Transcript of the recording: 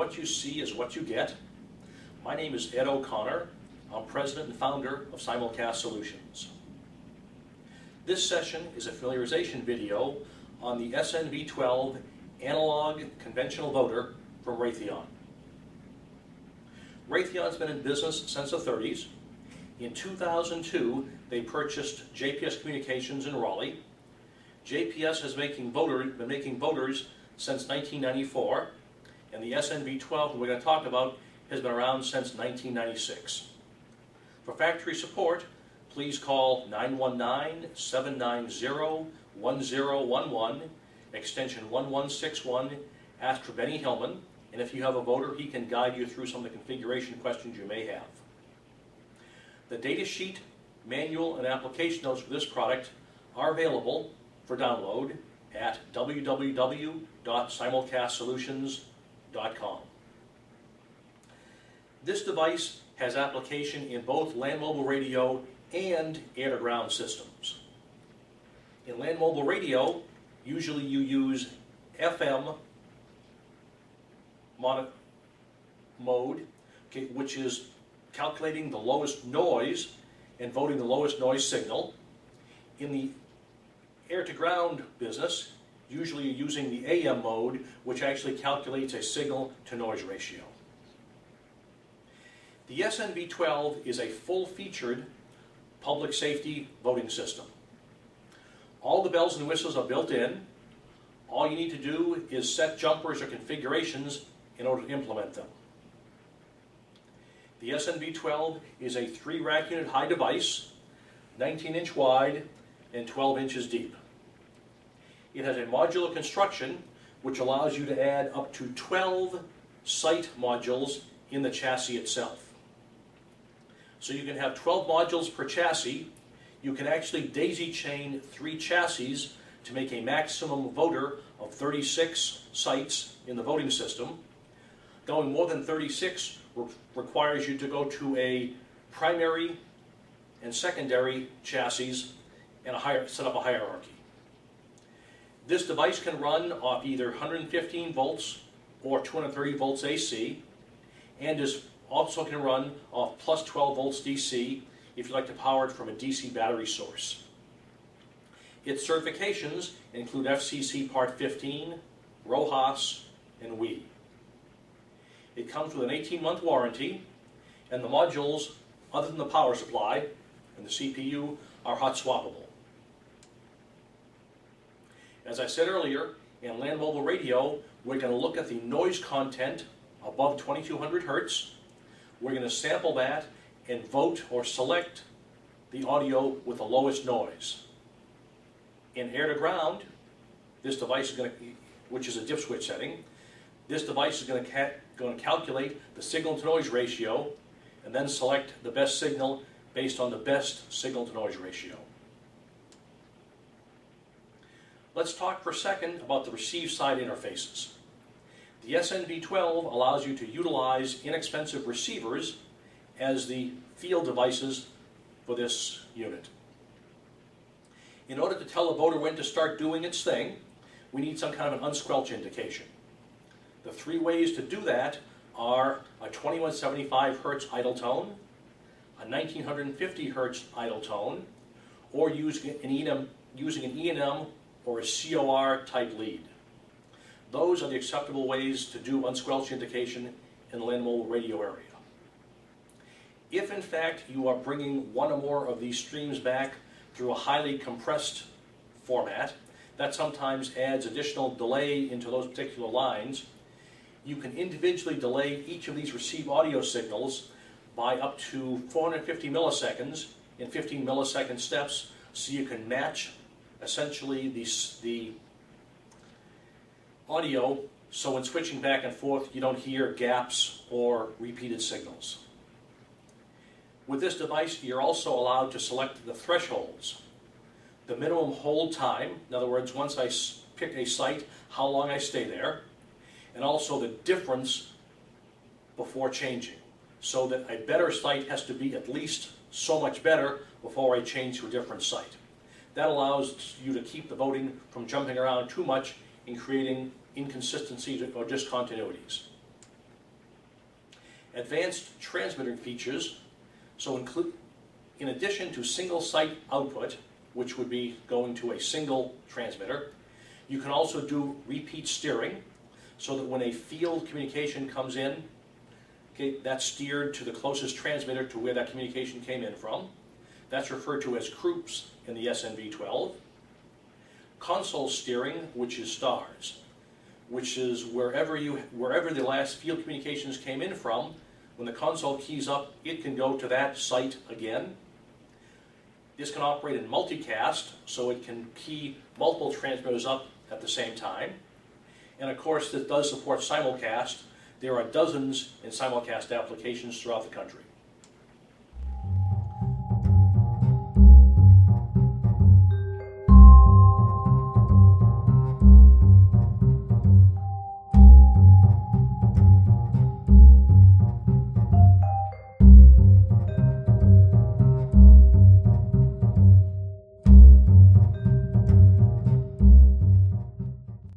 what you see is what you get. My name is Ed O'Connor. I'm president and founder of Simulcast Solutions. This session is a familiarization video on the SNV-12 analog conventional voter from Raytheon. Raytheon's been in business since the 30s. In 2002, they purchased JPS Communications in Raleigh. JPS has been making voters since 1994, and the SNV-12 we're going to talk about has been around since 1996. For factory support, please call 919-790-1011, extension 1161, ask for Benny Hillman, and if you have a voter, he can guide you through some of the configuration questions you may have. The data sheet, manual, and application notes for this product are available for download at www.simulcastsolutions.com. This device has application in both land mobile radio and air-to-ground systems. In land mobile radio, usually you use FM mode, okay, which is calculating the lowest noise and voting the lowest noise signal. In the air-to-ground business, usually you're using the AM mode, which actually calculates a signal-to-noise ratio. The SNV-12 is a full-featured public safety voting system. All the bells and whistles are built in. All you need to do is set jumpers or configurations in order to implement them. The SNV-12 is a 3-rack unit high device, 19-inch wide and 12 inches deep. It has a modular construction which allows you to add up to 12 site modules in the chassis itself. So you can have 12 modules per chassis. You can actually daisy chain 3 chassis to make a maximum voter of 36 sites in the voting system. Going more than 36 requires you to go to a primary and secondary chassis and set up a hierarchy. This device can run off either 115 volts or 230 volts AC, and also can run off plus 12 volts DC if you'd like to power it from a DC battery source. Its certifications include FCC Part 15, RoHS, and WYSIWYG. It comes with an 18-month warranty, and the modules, other than the power supply and the CPU, are hot swappable. As I said earlier, in land mobile radio, we're going to look at the noise content above 2200 hertz. We're going to sample that and vote or select the audio with the lowest noise. In air-to-ground, this device is going to, which is a dip switch setting, this device is going to calculate the signal-to-noise ratio and then select the best signal based on the best signal-to-noise ratio. Let's talk for a second about the receive side interfaces. The SNV-12 allows you to utilize inexpensive receivers as the field devices for this unit. In order to tell a voter when to start doing its thing, we need some kind of an unsquelch indication. The 3 ways to do that are a 2175 hertz idle tone, a 1950 hertz idle tone, or using an E&M or a COR type lead. Those are the acceptable ways to do unsquelch indication in the land mobile radio area. If in fact you are bringing one or more of these streams back through a highly compressed format, that sometimes adds additional delay into those particular lines. You can individually delay each of these received audio signals by up to 450 milliseconds in 15 millisecond steps, so you can match essentially the audio, so when switching back and forth you don't hear gaps or repeated signals. With this device, you're also allowed to select the thresholds. The minimum hold time, in other words, once I pick a site, how long I stay there, and also the difference before changing, so that a better site has to be at least so much better before I change to a different site. That allows you to keep the voting from jumping around too much and creating inconsistencies or discontinuities. advanced transmitting features, so in addition to single site output, which would be going to a single transmitter, you can also do repeat steering, so that when a field communication comes in, okay, that's steered to the closest transmitter to where that communication came in from. That's referred to as groups in the SNV-12. Console steering, which is stars, which is wherever the last field communications came in from, when the console keys up, it can go to that site again. This can operate in multicast, so it can key multiple transmitters up at the same time. And of course, this does support simulcast. There are dozens in simulcast applications throughout the country.